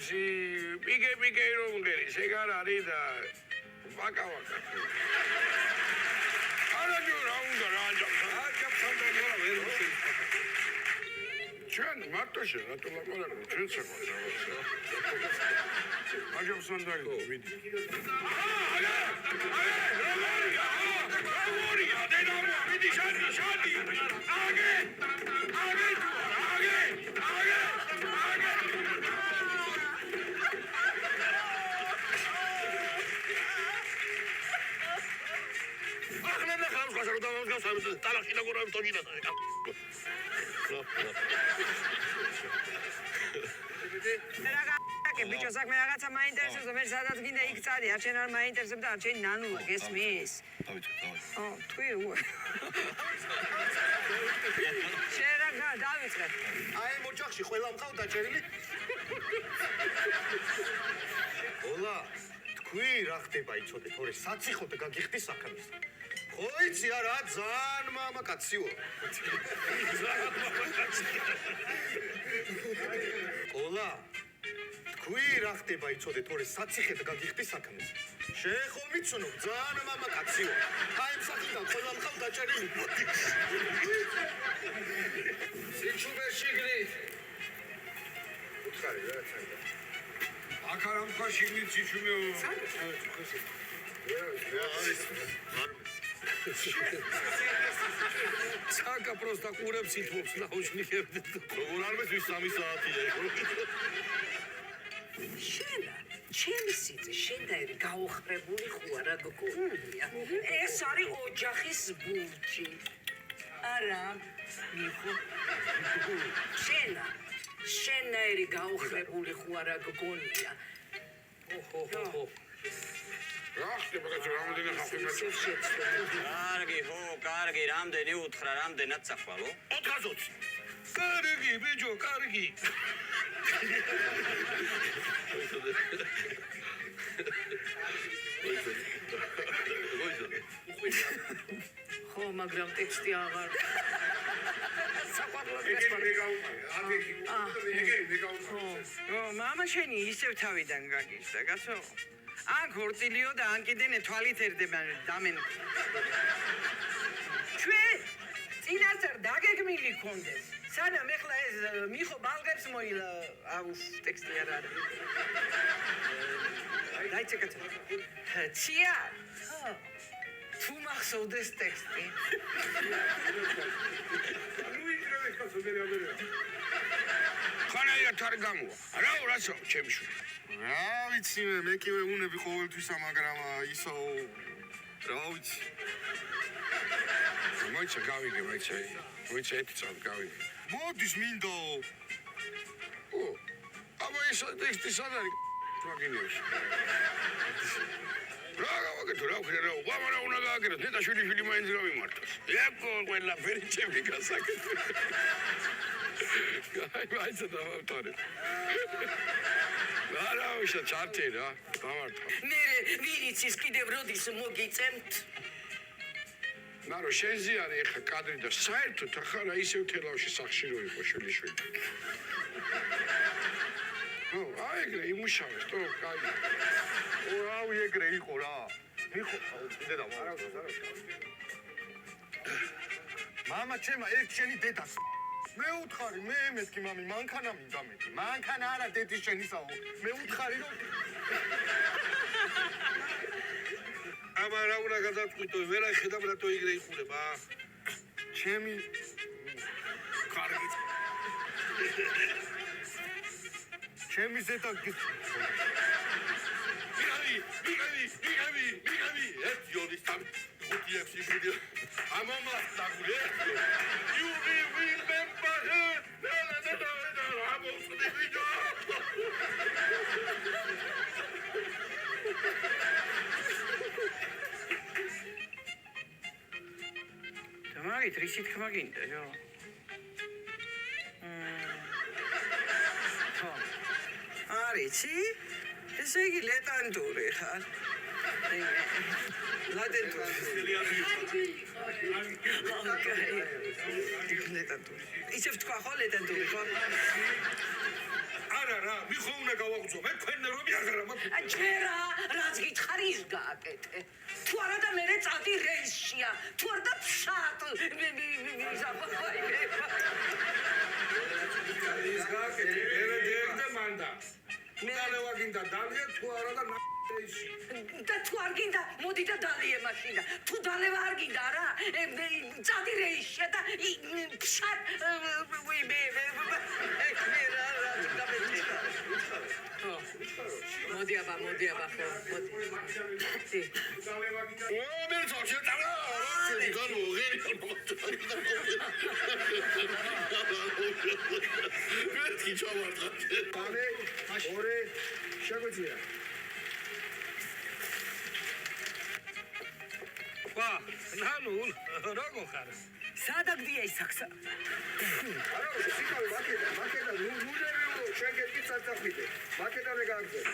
იცი, პიკე რომ მღერის, ეგ არ არის და ვაკა. არაჯო რა უნდა რა აჯაფთან და ვერ შეიძლება. ჩვენ მარტოში რატო ლაპარაკობ, ჩვენ საქმეს რაღაცა. აჯაფთან დაიდო, მიდი. ტალახი და გორა თოჯინა და რაგაკე ბიჭო საქმე რაღაცა მაინტერესებს და მე სადაც გინდა იქ წადი არ შენ არ მაინტერესებს და არ შენ ნანულა გესმის ო თუი შენ რა დავიწყე აი მოჭახში ყველა მყავ დაჭერილი ოლა თქვი რა ხდება იცოდე თორე საციხო და გაგიხდი საქმეს ხო იცი არა ძალიან მამაკაციო ოლა თქვი რა ხდება იცოდე თორე საციხე და გაგიხდი საქმეს შენ ხო მიცნო ძალიან მამაკაციო აი ამ საკიდან ყველა მყავ დაჭერილი სიჩუბეში გრი უთხარი რა ცანდა აქ არ ამქვა შიგნით სიჩუმეო Цака просто курებს ითმობს ნაუშნიკებს. როგორ არ მესვის 3 საათია ეგ. შენა, ჩემი სიცი შენდაერი გაუხრებული ხوار რა გქონია. ეს არის ოჯახის ბურჯი. არა, მიხო. შენა, შენდაერი გაუხრებული ხوار რა გქონია. ოჰო. რა ხდება კაცო რამოდენია ხალხი მეწევს? კარგი, რამდენი უთხრა, რამდენად სახვალო? 420. კარგი, ბიჭო, კარგი. ხო, მაგრამ ტექსტი აღარ. მამა შენი ისევ თავიდან გაგიშდა, გასო? ან ქორწილიო და ან კიდენე თვალით ერდებიან დამენ. ჩვენ წინასწარ დაგეგმილი ქონდეს. სანამ ეხლა ეს მიხო ბალღებს მოილა, აუ ტექსტი არ არის. დაიჭეკეთ. ცია. თუ მახსოვდეს ტექსტი. ხანაირად არ გამოვა. რასო, ჩემი შვილი. რა ვიცი მე კივე უნები ყოველთვისა მაგრამ ისო რა ვიცი მოიცა გავიგე მოიცა ერთი წამი გავიგე მოდის მინდო ო აბა ეს ტექსტი სად არის მაგინეში რა გავაკეთო რა ვქნა რა უბა რა უნდა გააკეთო ნეტა შვილი მაინც გავიმართოს ეკო ყველაფერი ჩემი გასაკეთე აი მაინც დავავტარე არა უშა ჩარტე რა დამარტყა მე ვირიცის კიდევ როდის მოგიწემთ ნარო შენზე არის ახლა კადრი და საერთოდ ახლა რა ისევ თელავში სახში რო იყო შვილიშვილი ო აი ეგრე იმუშავეს თო კაი ო აუ ეგრე იყო რა მიხო დედა მამა ჩემა ერთ შენი დედას მე უთხარი მე მეთქი მამი მანქანა მინდა მე მანქანა არა დედის შენისაო მე უთხარი რომ აბა რა უნდა გადაწყვიტო ვერა ხედავ რატო იგრე იყურება ჩემი კარგი ჩემი ზედა მიგავი ერთ იოდის там გუთიებს შვილი ამომა დაგულე you will remember her მაგით რისი თქმა გინდა ჯო არიცი ესე იგი ლეტანტური ხარ ლატენტური ლეტანტური ისევ თქვა ხო ლეტანტური ხო არა არა რა, მიხო უნდა გავაგზო, მე თქვენ ნერვები აღარა მაქვს. ჯერა, რაც გითხარი ის გააკეთე. თუ არა და მე წადი რეისშია. თუ არა და ფშატ. ის გააკეთე, მე დიეგდე მანდა. მუდალევა გინდა დალია, თუ არა და ნაიში. და თუ არ გინდა, მოდი და დალიე მაშინა. თუ დალევა არ გინდა რა, წადი რეისშია და ფშატ. მოდი აბა ხო. მოდი. მე წავშე დავა. მეთქი ჩავარდა. ბანე, ორი, შეგვიძლია. ვა, ნანუ, როგორ ხარ? სადაგდია ის საქსა. არა, სიკავე მაკეტა, ნუნერიო, შეგე პიცა წახვიდე. მაკეტა მე გააგზავნე.